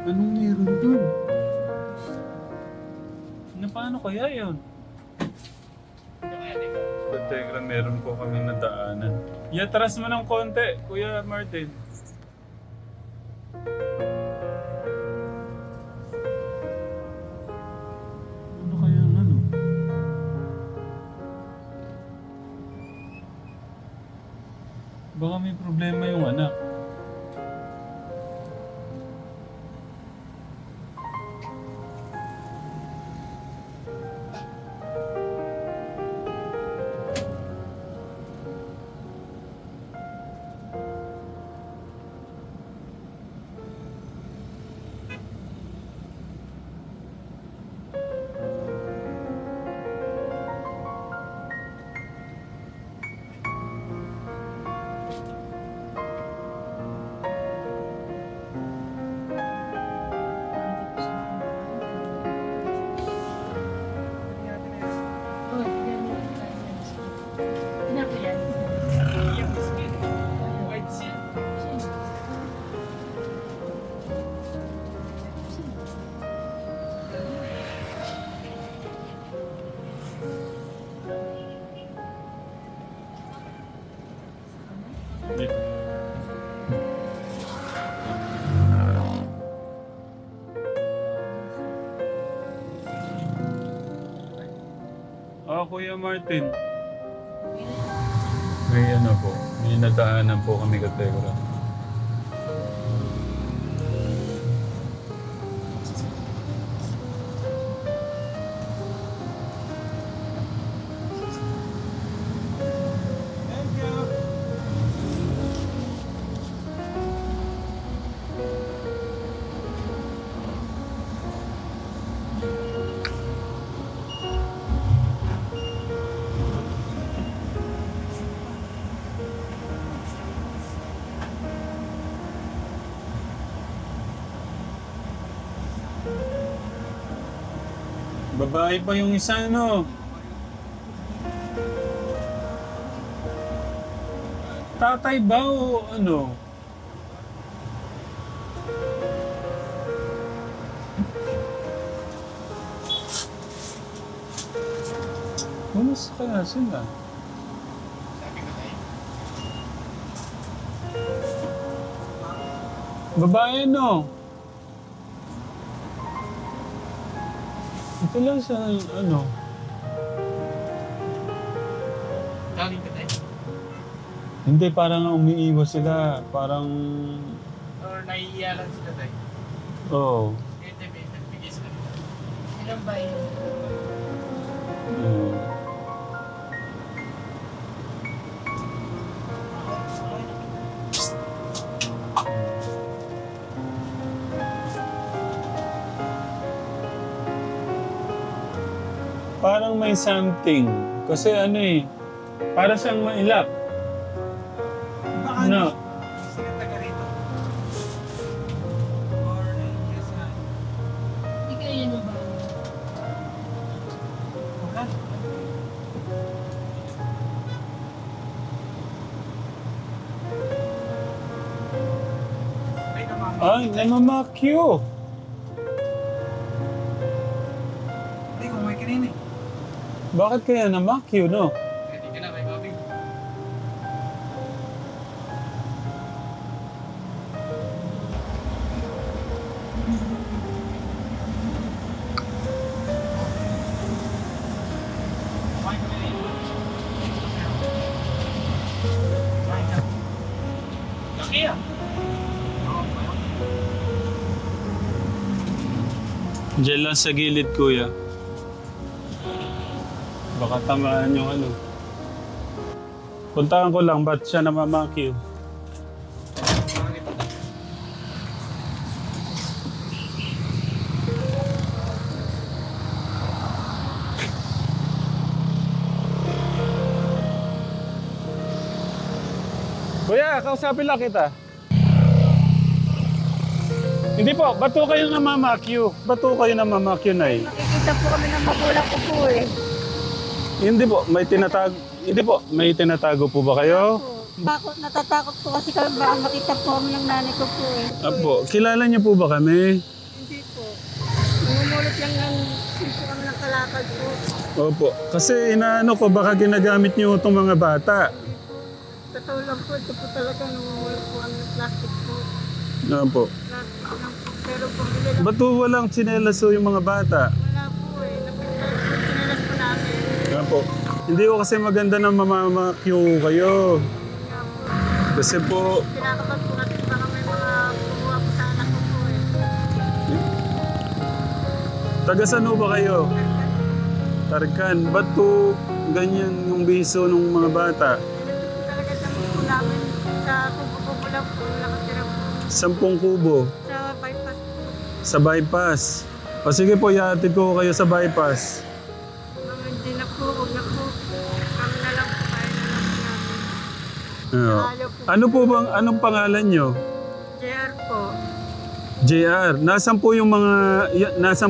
Anong meron dun? Na paano kaya yun? Tegra, meron po kami nadaanan. Iatras mo ng konti, Kuya Martin. Ano kaya ang ano? Baka may problema yung anak. Kuya Martin. May ano po, may nadaanan po kami kategra. Babae pa yung isa, no? Tatay ba o ano? Kumusta kaya sila? Babae, no? Ito lang sa ano? Galing ka tayo? Hindi, parang umiiwas sila. Parang... Or naiiya lang sila tayo? Oo. Ito may nagbigay sa kanila. Ilang ba yun? Parang may something. Kasi ano eh, para siyang mailap. Baka No. hindi sila taga rito. Or naiiya sa... Hindi kayo yun ba? Wala. Ay, namama. Ay, namamakyo. Hindi, kumuhay ka rin eh. Bakit kaya namakyo, no? Hindi ka na, may mami. Kumain ka rin. Kumain ka. Laki ah. Oo, kumain. Diyan lang sa gilid, kuya. Baka tamaan yung ano. Puntahan ko lang, ba't siya namamakyo? Kuya, kausapin lang kita. Hindi po, ba't po kayo namamakyo? Ba't po kayo namamakyo, Nay? Nakikita po kami ng magulang ko po eh. Hindi po, may tinatago po ba kayo? Natatakot po kasi kami baka makita po kami ng nanay ko po eh. Apo, kilala niyo po ba kami? Hindi po. Namumulot lang ng simpo kami ng kalakal po. Opo. Kasi inaano ko, baka ginagamit niyo itong mga bata. Totoo lang po, ito po talaga namumulot po kami ng plastic po. Opo. Plastic lang po. Pero po, bili lang Ba't po walang tsinelas po yung mga bata? wala po eh. Napintal po, sinilas po namin. Opo. Hindi ko kasi maganda na mamamakyo kayo. Kaya po, Kasi po, kinakabahan po kasi baka may mga kumuha po sa anak ko po eh. taga saan ho ba kayo? Tarkan. Ba't po ganyan yung biso ng mga bata? Ito po talaga sa po namin sa kubo-kubo lang po, nakatira po 10 kubo. sa bypass po. Sa bypass. O sige po, ihatid ko kayo sa bypass. Mga hindi na po, huwag na po. Kami na lang po, kaya na lang po namin. Oo. Ayaw po. Ano po bang, anong pangalan nyo? JR po. JR. Nasaan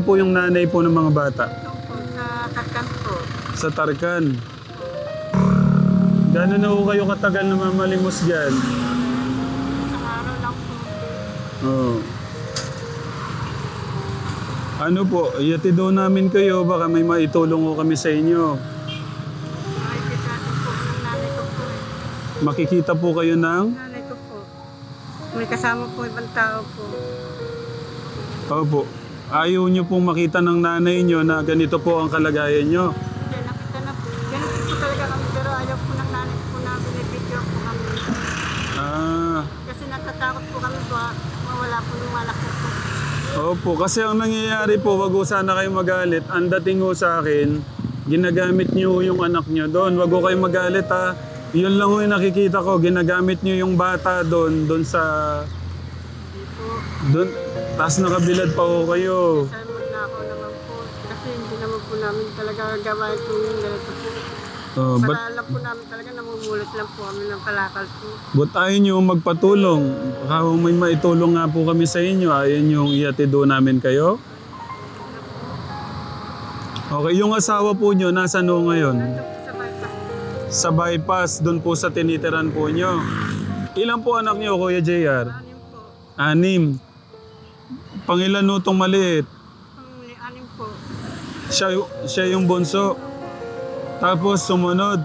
po yung nanay po ng mga bata? Ito po, sa Katkan po. Sa Tarkan. Gano'n na po kayo katagal na mamalimos dyan? Isang araw lang po. Oo. Ano po, ihatid daw namin kayo, baka may maitulong ko kami sa inyo. Nakikita po ng nanay ko po eh. Makikita po kayo ng... Nanay ko po. May kasama po ibang tao po. Opo. Ayaw nyo pong makita ng nanay nyo na ganito po ang kalagayan nyo. Hindi, nakita na po. Ganun po talaga kami, pero ayaw po ng nanay ko na binibidyo po kami. Ah, Kasi natatakot po kami ba mawala po yung anak ko po. opo. Kasi ang nangyayari po, wag ho sana kayo magalit. Ang dating ho sa akin, ginagamit nyo yung anak nyo doon. Wag ho kayo magalit ha. Yun lang ho yung nakikita ko. Ginagamit nyo yung bata doon sa... Hindi po. Doon. Tapos nakabilad pa ho kayo. Simon na ako naman po. Kasi hindi naman po namin talaga gawin po yung ganito po. Oh, Para ba't, alam po namin talaga namumulot lang po kami ng kalakal po. ba't ayaw nyo magpatulong? Baka may maitulong nga po kami sa inyo. Ayaw nyo ihatid doon namin kayo? Okay, yung asawa po nyo, nasaan ho ngayon? Ito po sa bypass po. Sa bypass, doon po sa tinitiran po nyo. Ilan po anak nyo, Kuya JR? Anim po. 6. Pangilan no itong maliit? Anim po. Siya yung bunso. Tapos sumunod.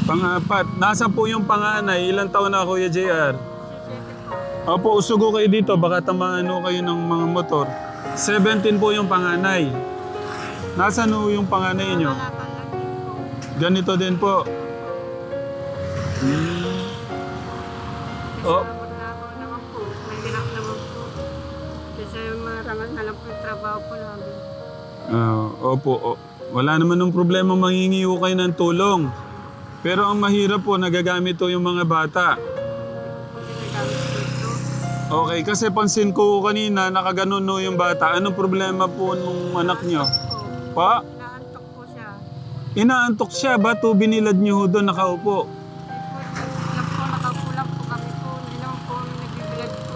Pang-4. Nasa po yung panganay? Ilang taon na, Kuya JR? 17 po. Opo, usugo kayo dito. Baka tamaan ho kayo ng mga motor. 17 po yung panganay. Nasaan ho yung panganay nyo? Kalakal lang din po. Ganito din po. Oh. Salamat na ako naman po. May hirap naman po. Kasi marangal na lang po yung trabaho po namin. Opo. Wala naman ng problema manghingi ho kayo ng tulong. Pero ang mahirap po, nagagamit to yung mga bata. Kung ginagamit po ito. Okay, kasi pansin ko kanina, nakaganon no yung bata. Anong problema po nung anak nyo? Po. Pa, Inaantok po siya. inaantok siya. Ba't to binilad nyo ho doon nakaupo? Nakaupo lang po kami po. Hindi naman po kami nagbibilad po.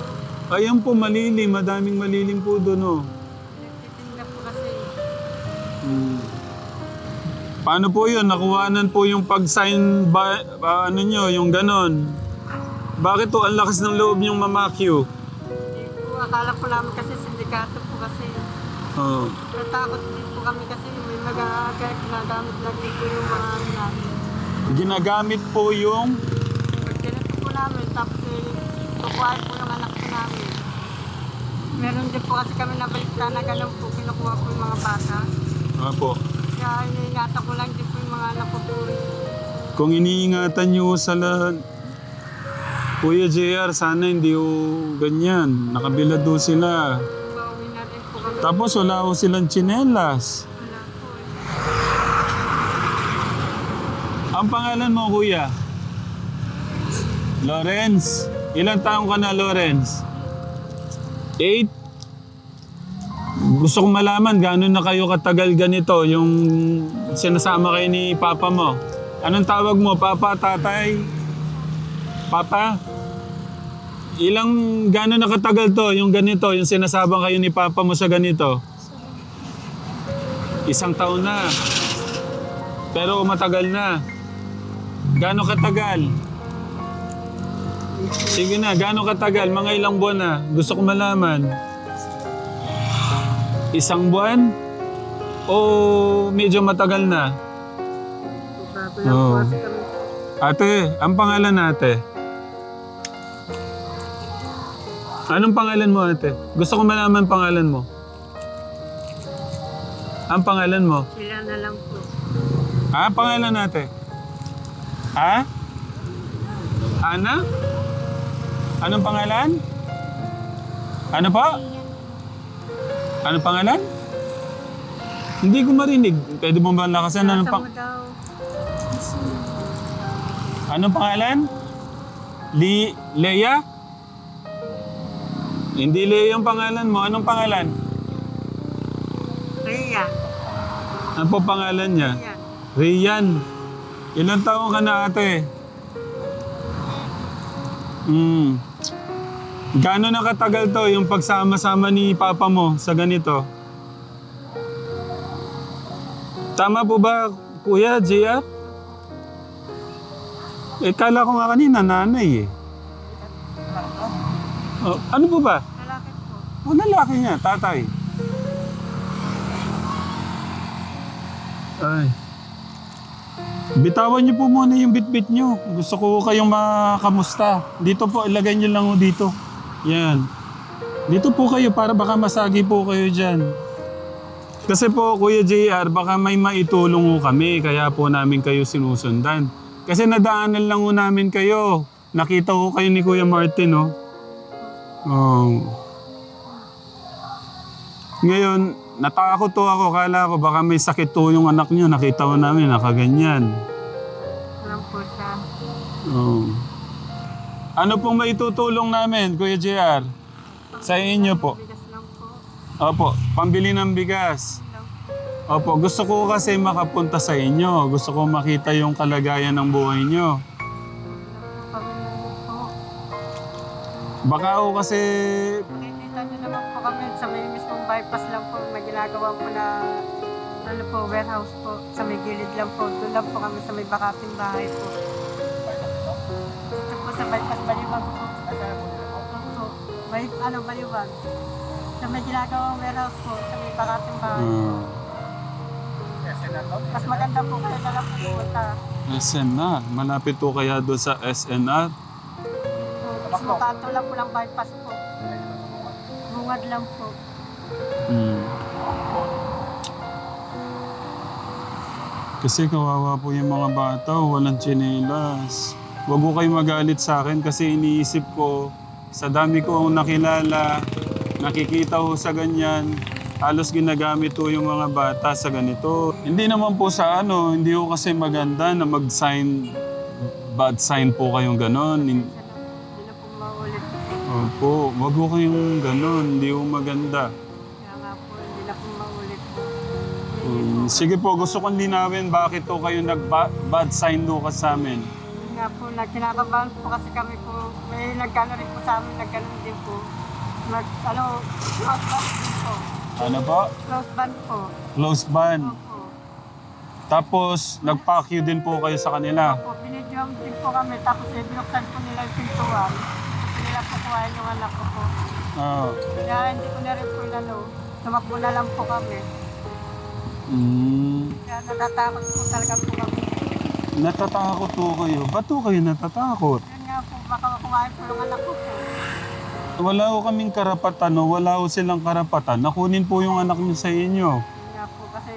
Ayan po, malilim. Madaming malilim po doon oh. Nagtitinda po kasi. Paano po yun? Nakuhanan po yung pag-sign ba, ano nyo, yung ganon. Bakit to ang lakas ng loob nyong mamakyo? Hindi po. Akala po namin kasi sindikato po kasi. Oh. Natakot din po kami kasi may ginagamit lang din po yung mga ano namin. Ginagamit po yung... Pag ganito po namin, tapos kukuhain po yung anak po namin. Meron din po kasi kami nabalita na gano'n po kinukuha po yung mga bata. Opo. Kaya iniingatan ko lang din po yung mga anak ko po. Kung iniingatan nyo sa lahat, Kuya JR, sana hindi ho ganyan. Nakabilad ho sila. Pauwi na rin po kami. Tapos wala ho silang tsinelas. Wala po Ang pangalan mo, Kuya? Lawrence. Ilang taong ka na, Lawrence? 8? Gusto kong malaman, gano'n na kayo katagal ganito, yung sinasama kayo ni Papa mo. Anong tawag mo? Papa, tatay? Papa? Gano'n na katagal to, yung ganito, yung sinasabang kayo ni Papa mo sa ganito? 1 taon na. Pero matagal na. Gano'n katagal? Sige na, gano'n katagal? Mga ilang buwan na? Gusto ko malaman. Isang buwan? O medyo matagal na? Bago lang Oo. po kasi kami. Ate, ang pangalan ate? Anong pangalan mo ate? Gusto ko malaman pangalan mo. Ang pangalan mo? Sila na lang po. Pangalan ate? Ha? Ana? Anong pangalan? Ano po? Anong pangalan? Hindi ko marinig. Pwede mo ba lakasan? Anong, Nasa mo daw. anong pangalan? Leia? Hindi Leia yung pangalan mo. Anong pangalan? Rhea. Ano po pangalan niya? Yan. Rian. Ilang taon ka na ate? Gaano na katagal to yung pagsama-sama ni papa mo sa ganito? Tama po ba, Kuya JR? Kala ko nga kanina nanay eh. Oh, ano po ba? Lalaki po. Lalaki niya, tatay. Ay. Bitawan niyo po muna yung bitbit niyo. Gusto ko kayong makamusta. Dito po, ilagay niyo lang dito. Yan. Dito po kayo para baka masagi po kayo dyan. Kasi po, Kuya JR, baka may maitulong ko kami. Kaya po namin kayo sinusundan. Kasi nadaanan lang ko namin kayo. Nakita ko kayo ni Kuya Martin, oh. Oh. Ngayon, natakot to ako. Kala ko baka may sakit to yung anak niyo. Nakita ko namin, nakaganyan. Walang po siya. Oh. Ano pong maitutulong namin, Kuya JR? Sa inyo po. Bigas lang po. Opo, pambili ng bigas. Lang Opo, po. gusto ko kasi makapunta sa inyo. Gusto ko makita yung kalagayan ng buhay nyo. Pamilya po. Baka ako kasi... Nakikita niyo naman po kami sa may mismong bypass lang po. May ginagawa po na ano po, warehouse po. Sa may gilid lang po. Doon lang po kami sa may bakating bahay po. Dito po sa bypass Baliwag po. Opo. May ano Baliwag. Sa may ginagawang warehouse po. Sa may bakating bahay. Mas maganda po kayo na lang po pumunta. SNR. Malapit po kaya doon sa SNR. Mas makanto lang po lang bypass po. Bungad lang po. Kasi kawawa po yung mga bata, walang tsinelas. Huwag ko kayo magalit sa akin kasi iniisip ko, sa dami ko ang nakilala, nakikita ko sa ganyan, halos ginagamit ko yung mga bata sa ganito. Hindi naman po sa ano, hindi ko kasi maganda na mag-sign, bad sign po kayong ganon. Hindi na po maulit. Opo, wag ko kayong ganon, hindi ko maganda. Kaya nga po, hindi na po maulit. Sige po, gusto kong linawin bakit to kayo nag-bad sign do ka sa amin. Yun nga po, kinakabahan po kasi kami po, may nagkano rin po sa amin, nagkano din po. Close band din po. Ano po? Close band po. Close ban. Opo. Tapos, nag-pack you din po kayo sa kanila. Opo, binidyohan din po kami, tapos binuksan po nila yung pintuan. Gusto nila po kuhain yung anak ko po. Ah. Kaya hindi ko na rin po inano, tumakbo na lang po kami. Kaya natatakot po talaga po kami. Natatakot po kayo. Ba't po kayo natatakot? Yun nga po, baka kuhain po yung anak ko po. Wala ko kaming karapatan, no? Wala ko silang karapatan. Nakunin po yung anak niyo sa inyo. Yun nga po kasi,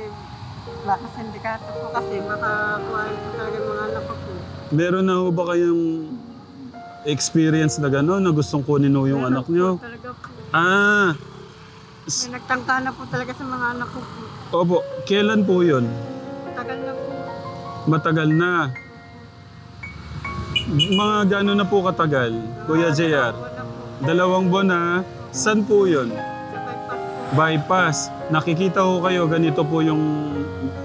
baka sindikato po kasi, makakuhain po talaga yung mga anak ko po. Meron na ho ba kayong experience na gano'n na gustong kunin ho yung anak niyo? Talaga po. Ah, May nagtangka na po talaga sa mga anak ko po. opo. Kailan po yun? Tagal na po. Matagal na. Mga gano'n na po katagal, Kuya JR? Wala 2 po. buwan na. Saan po yun? Sa bypass po. Bypass. Nakikita ko kayo, ganito po yung...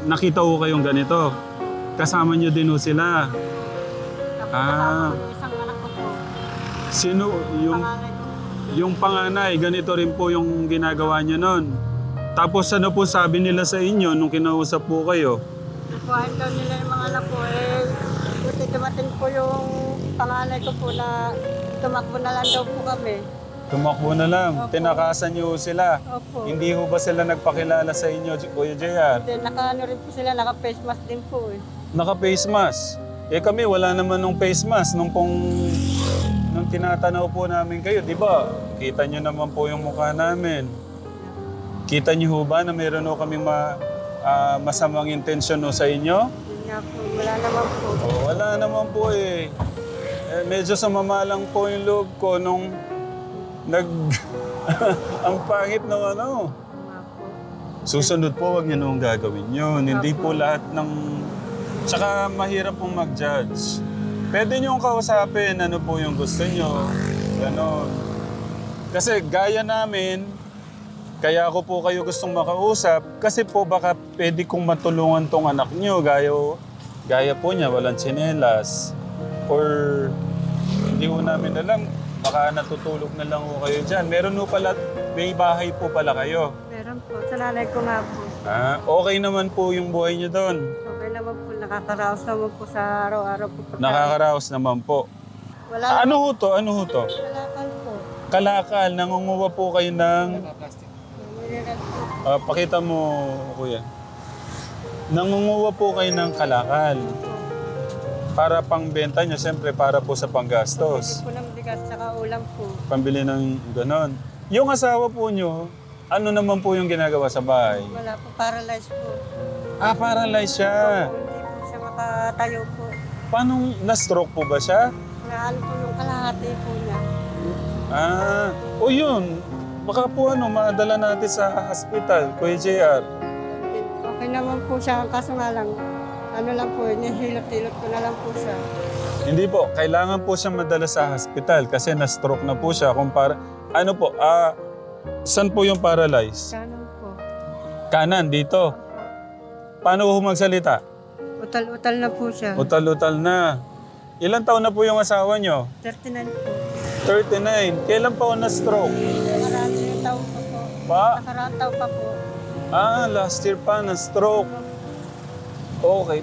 Nakita ko kayong ganito. Kasama niyo din ho sila. Tapos Ah. kasama ko yung isang anak ko po. Sino yung... Panganay ko. Yung panganay, ganito rin po yung ginagawa niya nun. Tapos ano po sabi nila sa inyo nung kinausap po kayo? Kuhain daw nila yung mga anak ko. Buti dumating po yung panganay ko po na tumakbo na lang daw po kami. Tumakbo na lang. Opo. Tinakasan niyo sila. Opo. Hindi ho ba sila nagpakilala sa inyo, Kuya JR? Then, naka-ano rin po sila, naka-face mask din po eh. Naka-face mask. Eh kami, wala naman nung face mask. Nung tinatanaw po namin kayo, di ba? Kita niyo naman po yung mukha namin. Kita niyo ho ba na meron ho kaming masamang intensyon ho sa inyo? Yun nga po, wala naman po. Oh, wala naman po eh. Medyo sumama lang po yung loob ko nung ang pangit ng ano. Nga po. Susunod po, wag niyo nung gagawin yun. Hindi po lahat ng... Tsaka mahirap pong mag-judge. Pwede niyong kausapin ano po yung gusto niyo. Ganon. Kasi gaya namin, kaya ako po kayo gustong makausap kasi po baka pwede kong matulungan tong anak niyo. Gaya po niya, walang tsinelas. Or hindi ko namin alam, baka natutulog na lang ho kayo dyan. Meron ho pala, may bahay po pala kayo. Meron po, sa nanay ko nga po. Okay naman po yung buhay niyo doon. Okay naman po, nakakaraos naman po sa araw-araw po. Nakakaraos naman po. Wala Ano ho to? Ano ho to? kalakal po. Kalakal, nangunguha po kayo ng... Plastic. Mineral po. pakita mo, kuya. Nangunguha po kayo ng kalakal. Para pangbenta nyo, siyempre para po sa panggastos. Hindi po ng bigas, saka ulam po. Pambili ng ganon. Yung asawa po nyo, ano naman po yung ginagawa sa bahay? Wala po, paralyzed po. Paralyzed siya. Hindi po siya makatayo po. Paano, na-stroke po ba siya? Naano po yung kalahati po niya. O yun. Baka po madala natin sa hospital, Kuya JR. Okay naman po siya, kaso nga lang, ano lang po, nihilot-hilot ko na lang po siya. Hindi po, kailangan po siya madala sa hospital kasi na-stroke na po siya. Ano po, saan po yung paralyzed? Kanan po. Kanan, dito. Paano po magsalita? Utal-utal na po siya. Utal-utal na. Ilan taon na po yung asawa nyo? 39 po. 39. Kailan pa na-stroke? Nakaraan yung taon pa po. Pa? Nakaraan taon pa po. Last year pa na-stroke. Okay.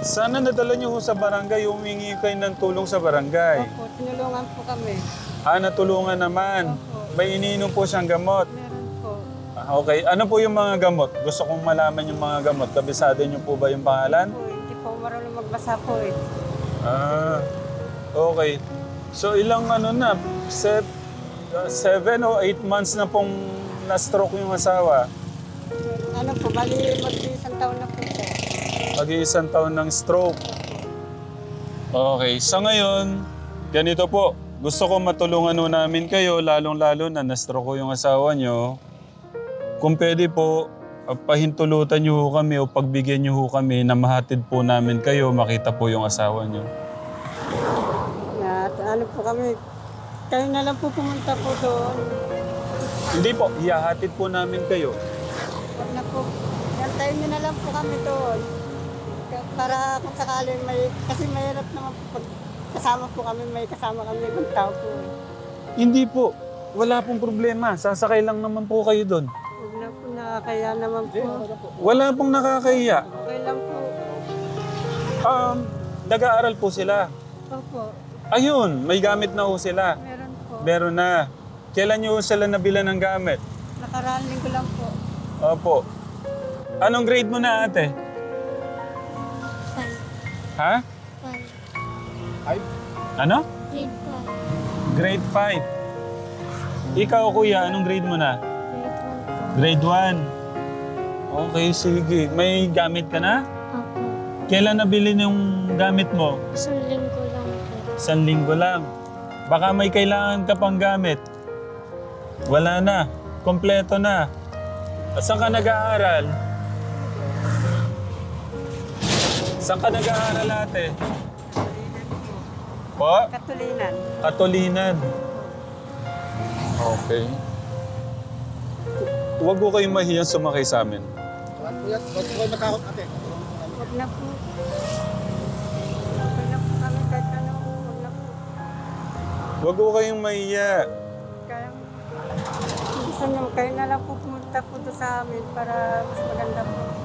Sana nadala nyo ho sa barangay, humingi kayo ng tulong sa barangay. Opo, tinulungan po kami. Natulungan naman. Opo. May iniinom po siyang gamot. Meron po. Okay. Ano po yung mga gamot? Gusto kong malaman yung mga gamot. Kabisado niyo po ba yung pangalan? Po, hindi po marunong magbasa po eh. Okay. So ilang 7 o 8 months na pong na-stroke yung asawa? Ano po, bali mag-isang taon na po siya. Mag-iisang taon ng stroke. Okay. Sa ngayon, ganito po. Gusto ko matulungan ho namin kayo, lalong-lalo na na-stroke ko yung asawa nyo. Kung pwede po, pahintulutan nyo ho kami o pagbigyan nyo ho kami na mahatid po namin kayo, makita po yung asawa nyo. At ano po kami, kayo na lang po pumunta po doon. Hindi po, ihahatid po namin kayo. Huwag na po, yantayin nyo na lang po kami doon. Para kung sakaling kasi mahirap naman po pag kasama po kami, may kasama kami ibang tao po. Hindi po. Wala pong problema. Sasakay lang naman po kayo doon. Huwag na po, nakakaya naman po. Wala pong nakakahiya. Okay lang po. Nag-aaral po sila. Opo, Ayun, may gamit na ho sila. meron po. Meron na. Kailan nyo sila nabila ng gamit? Nakaraan linggo lang po. Opo. Anong grade mo na ate? Ha? Ano? Grade 5. Ikaw kuya, anong grade mo na? Grade 1. Okay, sige. May gamit ka na? Opo, Kailan nabili yung gamit mo? isang linggo lang po. 1 linggo lang. Baka may kailangan ka pang gamit. Wala na. Kompleto na. At saan ka nag-aaral? Saan ka nag-aaral ate? Po? Katulinan. Katulinan. Okay. Huwag ko kayong mahiyang sumakay sa amin. Huwag ko kayo matakot ate. Huwag na po. Okay na po kami kahit ano. Huwag na po. Huwag ko kayong mahiya. Kaya, gusto nyo, kayo na lang po pumunta po doon sa amin para mas maganda po.